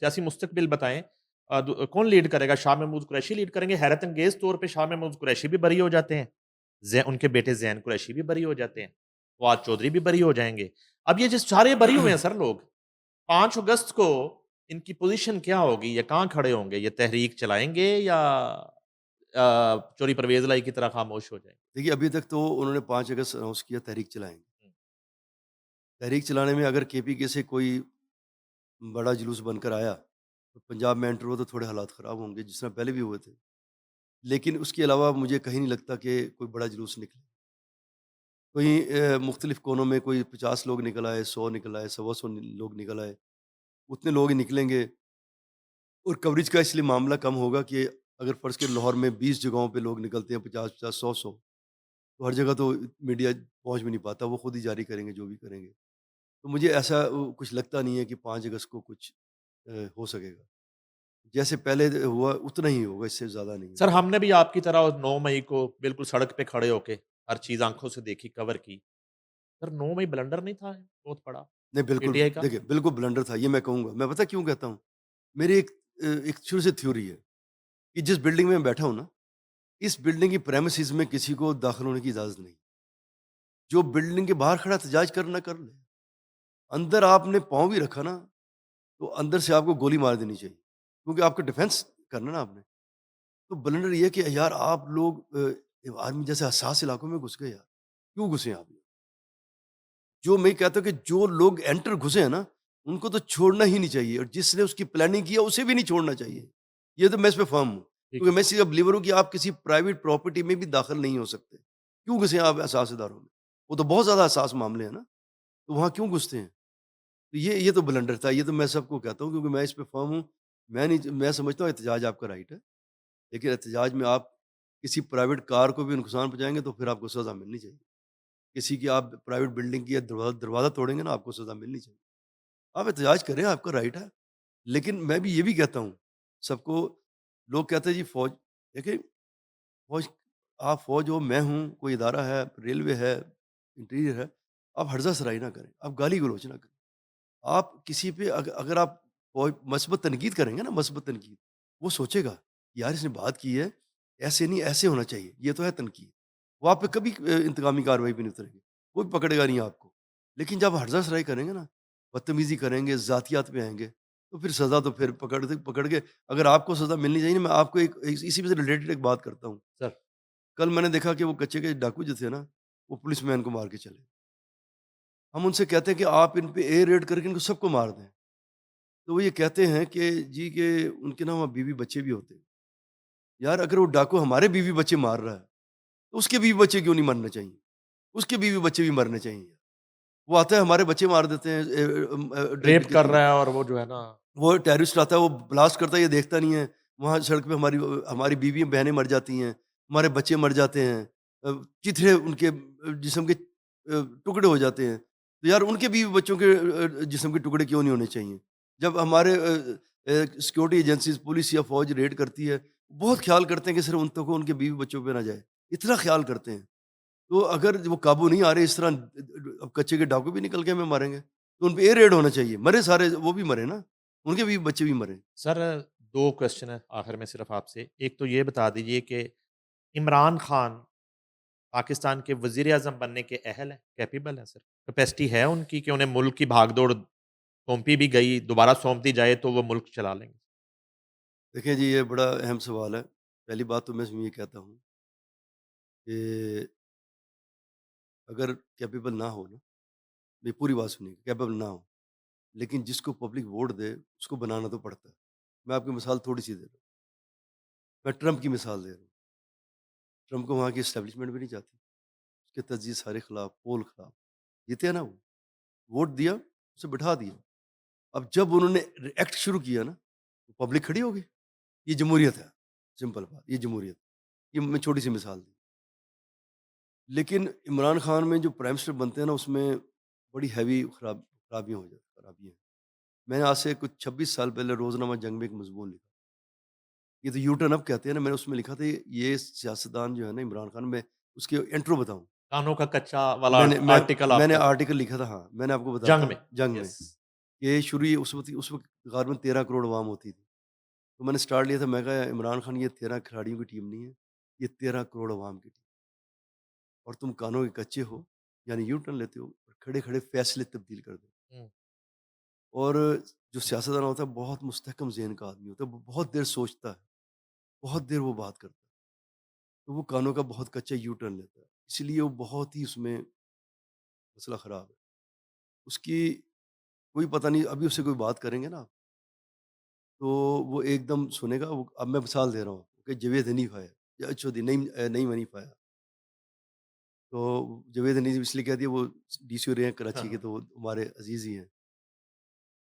سیاسی مستقبل بتائیں، کون لیڈ کرے گا؟ شاہ محمود قریشی لیڈ کریں گے؟ حیرت انگیز طور پہ شاہ محمود قریشی بھی بری ہو جاتے ہیں، ان کے بیٹے زین قریشی بھی بری ہو جاتے ہیں، فواد چودھری بھی بری ہو جائیں گے۔ اب یہ جو سارے بری ہوئے ہیں سر لوگ، 5 اگست کو ان کی پوزیشن کیا ہوگی؟ یہ کہاں کھڑے ہوں گے؟ یہ تحریک چلائیں گے یا چوری پرویز لائی کی طرح خاموش ہو جائیں دیکھیے ابھی تک تو انہوں نے 5 اگست اناؤنس کیا تحریک چلائیں گے۔ گے؟ تحریک چلانے میں اگر کے پی کے سے کوئی بڑا جلوس بن کر آیا تو پنجاب میں انٹر ہوا تو تھوڑے حالات خراب ہوں گے، جس طرح پہلے بھی ہوئے تھے، لیکن اس کے علاوہ مجھے کہیں نہیں لگتا کہ کوئی بڑا جلوس نکلے۔ کوئی مختلف کونوں میں کوئی 50 لوگ نکل آئے، 100 نکل آئے، 125 لوگ نکل آئے، اتنے لوگ ہی نکلیں گے، اور کوریج کا اس لیے معاملہ کم ہوگا کہ اگر فرض کے لاہور میں 20 جگہوں پہ لوگ نکلتے ہیں، 50 100 تو ہر جگہ تو میڈیا پہنچ بھی نہیں پاتا، وہ خود ہی جاری کریں گے جو بھی کریں گے۔ تو مجھے ایسا کچھ لگتا نہیں ہے کہ 5 اگست کو کچھ ہو سکے گا، جیسے پہلے ہوا اتنا ہی ہوگا، اس سے زیادہ نہیں سر ہوگا۔ ہم نے بھی آپ کی طرح 9 مئی کو بالکل سڑک پہ کھڑے ہو کے ہر چیز آنکھوں سے دیکھی، کور کی۔ سر 9 مئی بلنڈر نہیں تھا بہت بڑا نہیں پی بالکل، ٹی آئی کا؟ دیکھیے بالکل بلنڈر تھا، یہ میں کہوں گا۔ میں پتہ کیوں کہتا ہوں؟ میری ایک شروع سے تھیوری ہے کہ جس بلڈنگ میں بیٹھا ہوں نا، اس بلڈنگ کی پریمیسز میں کسی کو داخل ہونے کی اجازت نہیں۔ جو بلڈنگ کے باہر کھڑا احتجاج کرنا کر لے، اندر آپ نے پاؤں بھی رکھا نا تو اندر سے آپ کو گولی مار دینی چاہیے، کیونکہ آپ کا ڈیفینس کرنا نا آپ نے۔ تو بلنڈر یہ کہ یار آپ لوگ آرمی جیسے حساس علاقوں میں گھس گئے یار، کیوں گھسے آپ؟ جو میں کہتا ہوں کہ جو لوگ انٹر گھسے ہیں نا، ان کو تو چھوڑنا ہی نہیں چاہیے، اور جس نے اس کی پلاننگ کیا اسے بھی نہیں چھوڑنا چاہیے۔ یہ تو میں اس پہ فرم ہوں، ٹھیک کیونکہ ہے۔ میں اس کا بلیور ہوں کہ آپ کسی پرائیویٹ پراپرٹی میں بھی داخل نہیں ہو سکتے۔ کیوں گھسے آپ احساس اداروں میں؟ وہ تو بہت زیادہ حساس معاملے ہیں نا، تو وہاں کیوں گھستے ہیں؟ تو یہ تو بلنڈر تھا، یہ تو میں سب کو کہتا ہوں کیونکہ میں اس پہ فرم ہوں۔ میں سمجھتا ہوں احتجاج آپ کا رائٹ ہے، لیکن احتجاج میں آپ کسی پرائیویٹ کار کو بھی نقصان پہنچائیں گے تو پھر آپ کو سزا ملنی چاہیے۔ کسی کی آپ پرائیویٹ بلڈنگ کی دروازہ توڑیں گے نا، آپ کو سزا ملنی چاہیے۔ آپ احتجاج کریں، آپ کا رائٹ ہے، لیکن میں بھی یہ بھی کہتا ہوں سب کو۔ لوگ کہتے ہیں جی فوج، دیکھیں فوج، آپ فوج ہو، میں ہوں، کوئی ادارہ ہے، ریلوے ہے، انٹیریئر ہے، آپ ہرزہ سرائی نہ کریں، آپ گالی گلوچ نہ کریں۔ آپ کسی پہ اگر آپ مثبت تنقید کریں گے نا، مثبت تنقید، وہ سوچے گا یار اس نے بات کی ہے، ایسے نہیں ایسے ہونا چاہیے، یہ تو ہے تنقید۔ وہ آپ پہ کبھی انتقامی کارروائی بھی نہیں اترے گی، کوئی پکڑے گا نہیں آپ کو۔ لیکن جب ہرزہ سرائی کریں گے نا، بدتمیزی کریں گے، ذاتیات پہ آئیں گے، تو پھر سزا تو پھر پکڑ کے اگر آپ کو سزا ملنی چاہیے نا۔ میں آپ کو اسی سے ریلیٹڈ ایک بات کرتا ہوں۔ سر کل میں نے دیکھا کہ وہ کچے کے ڈاکو جو تھے نا، وہ پولیس مین کو مار کے چلے۔ ہم ان سے کہتے ہیں کہ آپ ان پہ ایئر ریڈ کر کے ان کو سب کو مار دیں، تو وہ یہ کہتے ہیں کہ جی کہ ان کے نا وہاں بیوی بچے بھی ہوتے ہیں۔ یار اگر وہ ڈاکو ہمارے بیوی بچے مار رہا ہے تو اس کے بیوی بچے کیوں نہیں مرنے چاہیے؟ اس کے بیوی بچے بھی مرنے چاہیے۔ وہ آتا ہے ہمارے بچے مار دیتے ہیں، ریپ کر کہتے ہیں رہا ہے اور وہ جو ہے نا، وہ ٹیررسٹ آتا ہے، وہ بلاسٹ کرتا ہے، یہ دیکھتا نہیں ہے۔ وہاں سڑک پہ ہماری بیوی بہنیں مر جاتی ہیں، ہمارے بچے مر جاتے ہیں، چتھرے ان کے جسم کے ٹکڑے ہو جاتے ہیں۔ تو یار ان کے بیوی بچوں کے جسم کے ٹکڑے کیوں نہیں ہونے چاہیے؟ جب ہمارے سیکورٹی ایجنسیز پولیس یا فوج ریڈ کرتی ہے، بہت خیال کرتے ہیں کہ صرف ان تک ان کے بیوی بچوں پہ نہ جائے، اتنا خیال کرتے ہیں۔ تو اگر وہ قابو نہیں آ رہے اس طرح، اب کچے کے ڈاکو بھی نکل کے ہمیں ماریں گے، تو ان پہ ایئر ریڈ ہونا چاہیے، مرے سارے وہ بھی مرے نا، ان کے بھی بچے بھی مرے۔ سر 2 کوشچن ہے آخر میں صرف آپ سے۔ ایک تو یہ بتا دیجئے کہ عمران خان پاکستان کے وزیر اعظم بننے کے اہل ہیں، کیپیبل ہیں سر؟ کیپیسٹی ہے ان کی کہ انہیں ملک کی بھاگ دوڑ سونپی بھی گئی، دوبارہ سونپ دی جائے تو وہ ملک چلا لیں گے؟ دیکھیں جی یہ بڑا اہم سوال ہے۔ پہلی بات تو میں اس میں یہ کہتا ہوں کہ اگر کیپیبل نہ ہو نا، یہ پوری بات سنیے، کیپیبل نہ ہو لیکن جس کو پبلک ووٹ دے اس کو بنانا تو پڑتا ہے۔ میں آپ کی مثال تھوڑی سی دے رہا ہوں، میں ٹرمپ کی مثال دے رہا ہوں۔ ٹرمپ کو وہاں کی اسٹیبلشمنٹ بھی نہیں چاہتی، اس کے تجزیے سارے خلاف، پول خلاف، جیتے نا وہ، ووٹ دیا، اسے بٹھا دیا۔ اب جب انہوں نے ایکٹ شروع کیا نا، تو پبلک کھڑی ہو گئی۔ یہ جمہوریت ہے، سمپل بات، یہ جمہوریت۔ یہ میں چھوٹی سی مثال دی۔ لیکن عمران خان میں جو پرائم منسٹر بنتے ہیں نا، اس میں بڑی ہیوی خرابیاں ہو جاتی، خرابیاں ہیں۔ میں نے آج سے کچھ 26 سال پہلے روزنامہ جنگ میں ایک مضمون لکھا، یہ تو یو ٹرن اپ کہتے ہیں نا، میں نے اس میں لکھا تھا یہ سیاستدان جو ہے نا عمران خان، میں اس کے انٹرو بتاؤں۔ کانوں کا کچا والا میں نے میں آرٹیکل میں آپ نے کا تھا آرٹیکل لکھا تھا، ہاں میں نے آپ کو بتاتا جنگ ہوں میں؟ جنگ میں یس، کہ شروع ہی اس وقت تقریباً 13 کروڑ عوام ہوتی تھی۔ تو میں نے اسٹارٹ لیا تھا، میں کہا عمران خان یہ 13 کھلاڑیوں کی ٹیم نہیں ہے، یہ 13 کروڑ عوام کی ٹیم، اور تم کانوں کے کچے ہو، یعنی یو ٹرن لیتے ہو اور کھڑے-کھڑے فیصلے تبدیل کر دو۔ ہوں، اور جو سیاستدان ہوتا ہے بہت مستحکم ذہن کا آدمی ہوتا ہے، وہ بہت دیر سوچتا ہے، بہت دیر وہ بات کرتا ہے، تو وہ کانوں کا بہت کچا یو ٹرن لیتا ہے، اس لیے وہ بہت ہی اس میں مسئلہ خراب ہے۔ اس کی کوئی پتہ نہیں، ابھی اس سے کوئی بات کریں گے نا تو وہ ایک دم سنے گا، وہ اب میں مثال دے رہا ہوں کہ جاوید حنیف ہے یا اچھا نعیم حنیف آیا، تو جاوید حنیف اس لیے کہہ دیا، وہ ڈی سی او رہے ہیں ہاں، کراچی کے، ہاں، تو وہ ہمارے عزیز ہی ہیں،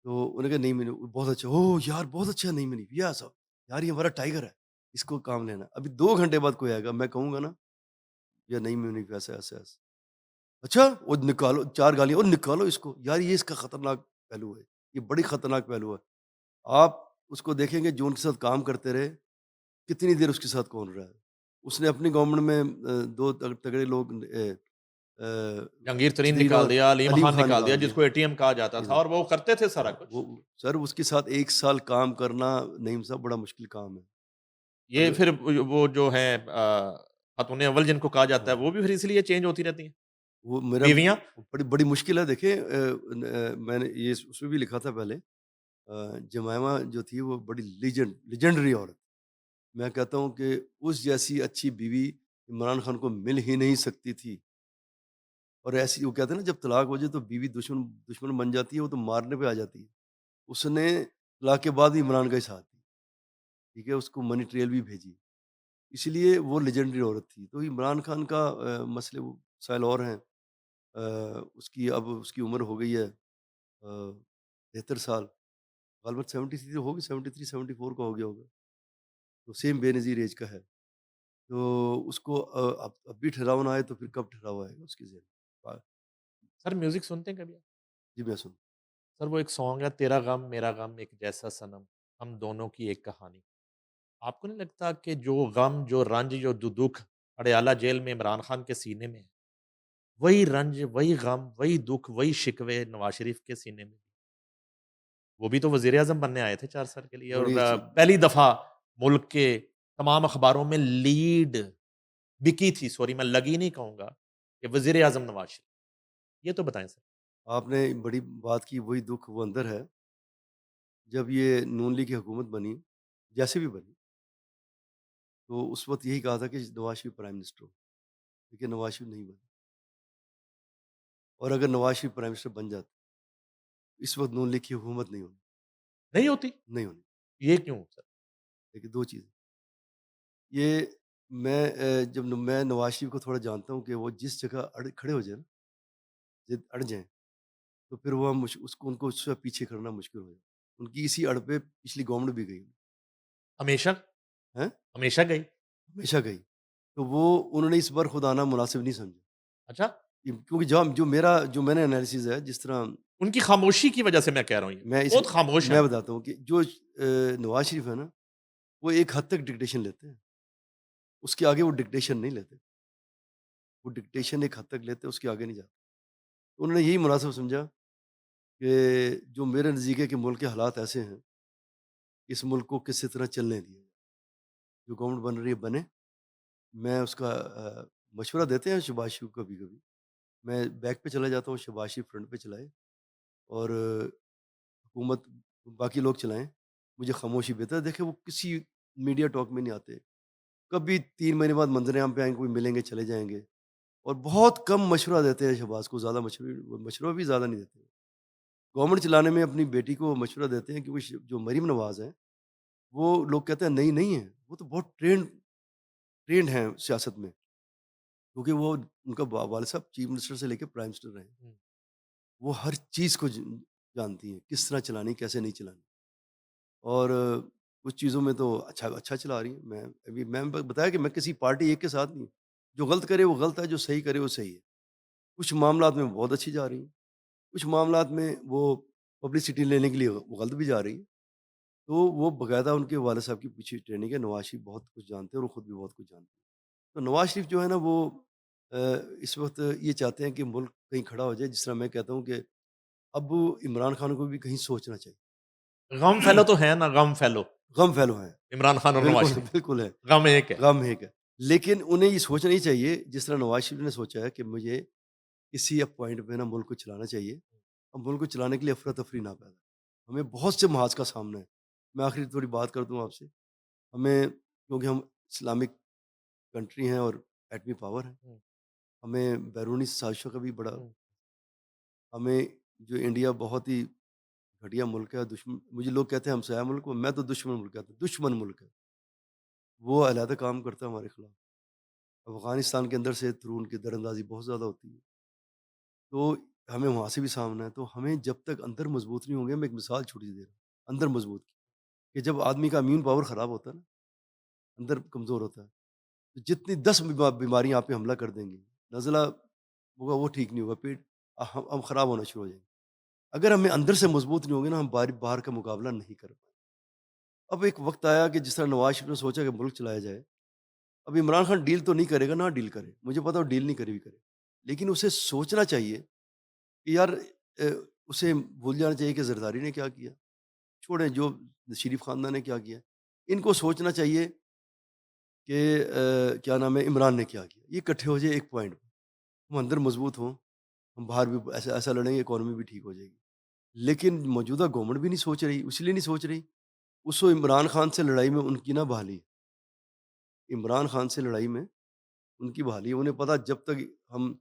تو انہوں نے کہا نعیم حنیف بہت اچھا، اوہ یار بہت اچھا نعیم حنیف، یہ صاحب یار یہ ہمارا ٹائیگر ہے، اس کو کام لینا۔ ابھی 2 گھنٹے بعد کوئی آئے گا، میں کہوں گا نا یا نعیم حنیف ایسا ایسا ایسا، اچھا وہ نکالو 4 گالیاں، اور نکالو اس کو، یار یہ اس کا خطرناک پہلو ہے، یہ بڑی خطرناک پہلو ہے۔ آپ اس کو دیکھیں گے جو ان کے ساتھ کام کرتے رہے، کتنی دیر اس کے ساتھ کون رہا ہے۔ اس نے اپنی گورنمنٹ میں 2 تگڑے لوگ جہانگیر ترین جدید نکال اور دیا، علیم علیم خان خان نکال دیا نکال دیا۔ جس کو اے ٹی ایم کہا جاتا تھا، اور وہ کرتے تھے سارا کچھ۔ وہ سر اس کے ساتھ 1 سال کام کرنا نعیم صاحب بڑا مشکل کام ہے۔ یہ اگر پھر وہ جو ہیں خاتون اول جن کو کہا جاتا ہے، ہاں، وہ بھی پھر اسی لیے چینج ہوتی رہتی ہیں، وہ میرا بیویاں۔ بڑی بڑی مشکل ہے، دیکھیں میں نے یہ اس میں بھی لکھا تھا پہلے، جمائما جو تھی وہ بڑی لیجنڈری عورت، میں کہتا ہوں کہ اس جیسی اچھی بیوی عمران خان کو مل ہی نہیں سکتی تھی۔ اور ایسی وہ کہتے ہیں نا جب طلاق ہو جائے تو بیوی دشمن بن جاتی ہے، وہ تو مارنے پہ آ جاتی ہے۔ اس نے طلاق کے بعد بھی عمران کا ہی ساتھ دیا، ٹھیک ہے، اس کو منی ٹریل بھی بھیجی، اسی لیے وہ لیجنڈری عورت تھی۔ تو عمران خان کا مسئلے وہ مسائل اور ہیں، اس کی اب اس کی عمر ہو گئی ہے 73 سال، غالباً 73 تو ہوگی، 73 74 کا ہو گیا ہوگا، تو سیم بے نظیر ایج کا ہے۔ تو اس کو اب بھی ٹھہراؤ نہ آئے تو پھر کب ٹھہراؤ آئے گا اس کے ذہن میں؟ سر میوزک سنتے ہیں کبھی آپ؟ جی میں سن سر وہ ایک سانگ ہے، تیرا غم میرا غم ایک جیسا صنم، ہم دونوں کی ایک کہانی۔ آپ کو نہیں لگتا کہ جو غم، جو رنج، جو دکھ اڈیالہ جیل میں عمران خان کے سینے میں ہے، وہی رنج، وہی غم، وہی دکھ، وہی شکوے نواز شریف کے سینے میں؟ وہ بھی تو وزیر اعظم بننے آئے تھے 4 سال کے لیے، اور بڑی اچھی پہلی دفعہ ملک کے تمام اخباروں میں لیڈ بکی تھی، سوری میں لگی نہیں کہوں گا، کہ وزیر اعظم نواز شریف۔ یہ تو بتائیں سر۔ آپ نے بڑی بات کی، وہی دکھ وہ اندر ہے۔ جب یہ نون لیگ کی حکومت بنی، جیسے بھی بنی، تو اس وقت یہی کہا تھا کہ نواز شریف پرائم منسٹر ہو، لیکن نواز شریف نہیں بنا، اور اگر نواز شریف پرائم منسٹر بن جاتا اس وقت نون لیگ کی حکومت نہیں ہونی، نہیں ہوتی؟ نہیں ہونی۔ یہ کیوں سر؟ لیکن 2 چیزیں، یہ میں جب میں نواز شریف کو تھوڑا جانتا ہوں کہ وہ جس جگہ کھڑے ہو جائیں نا، اڑ جائیں، تو پھر وہ ان کو اس سے پیچھے کرنا مشکل ہو جائے۔ ان کی اسی اڑ پہ پچھلی گورنمنٹ بھی گئی ہمیشہ؟ ہیں، ہمیشہ گئی؟ ہمیشہ گئی، تو وہ انہوں نے اس بار خود آنا مناسب نہیں سمجھا، اچھا، کیونکہ جو میں نے انالیسز ہے، جس طرح ان کی خاموشی کی وجہ سے میں کہہ رہا ہوں، یہ میں اس بہت خاموش ہیں میں وہ۔ بتاتا ہوں کہ جو نواز شریف ہے نا، وہ ایک حد تک ڈکٹیشن لیتے ہیں، اس کے آگے وہ ڈکٹیشن نہیں لیتے، وہ ڈکٹیشن ایک حد تک لیتے ہیں، اس کے آگے نہیں جاتے۔ تو انہوں نے یہی مناسب سمجھا کہ جو میرے نزدیک ہے کہ ملک کے حالات ایسے ہیں، اس ملک کو کسی طرح چلنے دیا جائے، جو گورنمنٹ بن رہی ہے بنے، میں اس کا مشورہ دیتے ہیں شہباز شریف کبھی کبھی، میں بیک پہ چلا جاتا ہوں، شہباز شریف فرنٹ پہ چلائے، اور حکومت باقی لوگ چلائیں، مجھے خاموشی بہتر ہے۔ دیکھیں وہ کسی میڈیا ٹاک میں نہیں آتے، کبھی 3 مہینے بعد منظر عام پہ آئیں گے، کوئی ملیں گے چلے جائیں گے، اور بہت کم مشورہ دیتے ہیں شہباز کو، زیادہ مشورہ بھی زیادہ نہیں دیتے۔ گورنمنٹ چلانے میں اپنی بیٹی کو مشورہ دیتے ہیں، کیونکہ جو مریم نواز ہیں، وہ لوگ کہتے ہیں نہیں نہیں ہے، وہ تو بہت ٹرینڈ ہیں سیاست میں، کیونکہ وہ ان کا والد صاحب چیف منسٹر سے لے کے پرائم منسٹر رہے ہیں، ہوں۔ وہ ہر چیز کو جانتی ہیں، کس طرح چلانی کیسے نہیں چلانی، اور کچھ چیزوں میں تو اچھا چلا رہی ہیں۔ میں بتایا کہ میں کسی پارٹی ایک کے ساتھ نہیں ہوں، جو غلط کرے وہ غلط ہے، جو صحیح کرے وہ صحیح ہے۔ کچھ معاملات میں بہت اچھی جا رہی ہیں، کچھ معاملات میں وہ پبلسٹی لینے کے لیے وہ غلط بھی جا رہی ہیں، تو وہ باقاعدہ ان کے والد صاحب کی پیچھے ٹریننگ ہے، نواز شریف بہت کچھ جانتے ہیں اور وہ خود بھی بہت کچھ جانتے ہیں۔ تو نواز شریف جو ہے نا وہ اس وقت یہ چاہتے ہیں کہ ملک کہیں کھڑا ہو جائے، جس طرح میں کہتا ہوں کہ اب عمران خان کو بھی کہیں سوچنا غم چاہیے۔ فیلو تو ہے نا، غم فیلو، غم پھیلو ہیں، عمران خان اور نواز بالکل، شریف، بالکل ہے، غم ایک ہے۔ غم ہے کیا؟ لیکن انہیں یہ سوچنا نہیں چاہیے جس طرح نواز شریف نے سوچا ہے کہ مجھے کسی ایک پوائنٹ پہ نا ملک کو چلانا چاہیے، اور ملک کو چلانے کے لیے افراتفری نہ پیدا، ہمیں بہت سے محاذ کا سامنا ہے۔ میں آخری تھوڑی بات کر دوں آپ سے، ہمیں کیونکہ ہم اسلامک کنٹری ہیں اور ایٹمی پاور ہیں، ہوں، ہمیں بیرونی سازشوں کا بھی بڑا، ہوں، ہمیں جو انڈیا بہت ہی گھٹیا ملک ہے، دشمن مجھے لوگ کہتے ہیں ہمسایہ ملک، میں تو دشمن ملک کہتا ہوں، دشمن ملک ہے، وہ علیحدہ کام کرتا ہے ہمارے خلاف، افغانستان کے اندر سے تھرو ان کی در اندازی بہت زیادہ ہوتی ہے، تو ہمیں وہاں سے بھی سامنا ہے، تو ہمیں جب تک اندر مضبوط نہیں ہوں گے، میں ایک مثال چھوٹی سی دے رہا ہوں اندر مضبوط کی، کہ جب آدمی کا امیون پاور خراب ہوتا ہے نا، اندر کمزور ہوتا ہے، تو جتنی 10 بیماریاں آپ پہ حملہ کر دیں گی، نزلہ ہوگا وہ ٹھیک نہیں ہوگا، پیٹ ہم خراب ہونا شروع ہو جائیں گے، اگر ہمیں اندر سے مضبوط نہیں ہوں گے نا، ہم باہر کا مقابلہ نہیں کر پائیں۔ اب ایک وقت آیا کہ جس طرح نواز شریف نے سوچا کہ ملک چلایا جائے، اب عمران خان ڈیل تو نہیں کرے گا، نہ ڈیل کرے، مجھے پتا وہ ڈیل نہیں کرے بھی کرے، لیکن اسے سوچنا چاہیے کہ یار اسے بھول جانا چاہیے کہ زرداری نے کیا کیا، چھوڑیں جو شریف خاندان نے کیا کیا، ان کو سوچنا چاہیے کہ کیا نام ہے عمران نے کیا کیا، یہ اکٹھے ہو جائے ایک پوائنٹ پہ، ہم اندر مضبوط ہوں، ہم باہر بھی ایسا ایسا لڑیں گے، اکانومی بھی ٹھیک ہو جائے گی، لیکن موجودہ گورنمنٹ بھی نہیں سوچ رہی، اس لیے نہیں سوچ رہی، اس کو عمران خان سے لڑائی میں ان کی نہ بحالی ہے، عمران خان سے لڑائی میں ان کی بحالی ہے، انہیں پتا جب تک ہم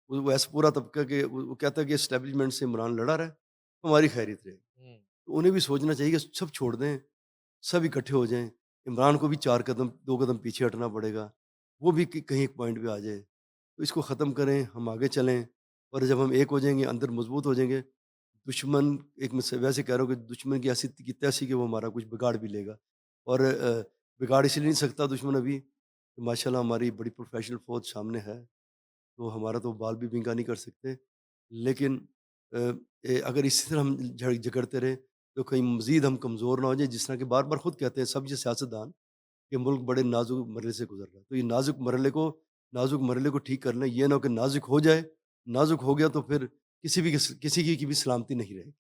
وہ ایسا پورا طبقہ کہ وہ کہتا ہے کہ اسٹیبلشمنٹ سے عمران لڑا رہا ہے تو ہماری خیریت رہے گی، ہوں، تو انہیں بھی سوچنا چاہیے کہ سب چھوڑ دیں، سب اکٹھے ہو جائیں، عمران کو بھی 4 قدم 2 قدم پیچھے ہٹنا پڑے گا، وہ بھی کہیں ایک پوائنٹ پہ آ جائے، تو اس کو ختم کریں، ہم آگے چلیں، اور جب ہم ایک ہو جائیں گے، اندر مضبوط ہو جائیں گے، دشمن ایک میں سے ویسے کہہ رہا ہوں کہ دشمن کی ایسی کی تیسی کہ وہ ہمارا کچھ بگاڑ بھی لے گا، اور بگاڑ اس لیے نہیں سکتا دشمن ابھی کہ ماشاء اللہ ہماری بڑی پروفیشنل فوج سامنے ہے، تو ہمارا تو بال بھی بنکا نہیں کر سکتے، لیکن اگر اسی طرح ہم جھگڑتے رہے تو کہیں مزید ہم کمزور نہ ہو جائیں، جس طرح کہ بار بار خود کہتے ہیں سب یہ سیاستدان کہ ملک بڑے نازک مرحلے سے گزر رہا ہے، تو یہ نازک مرحلے کو ٹھیک کر لیں، یہ نہ ہو کہ نازک ہو جائے، نازک ہو گیا تو پھر کسی کی بھی سلامتی نہیں رہے گی۔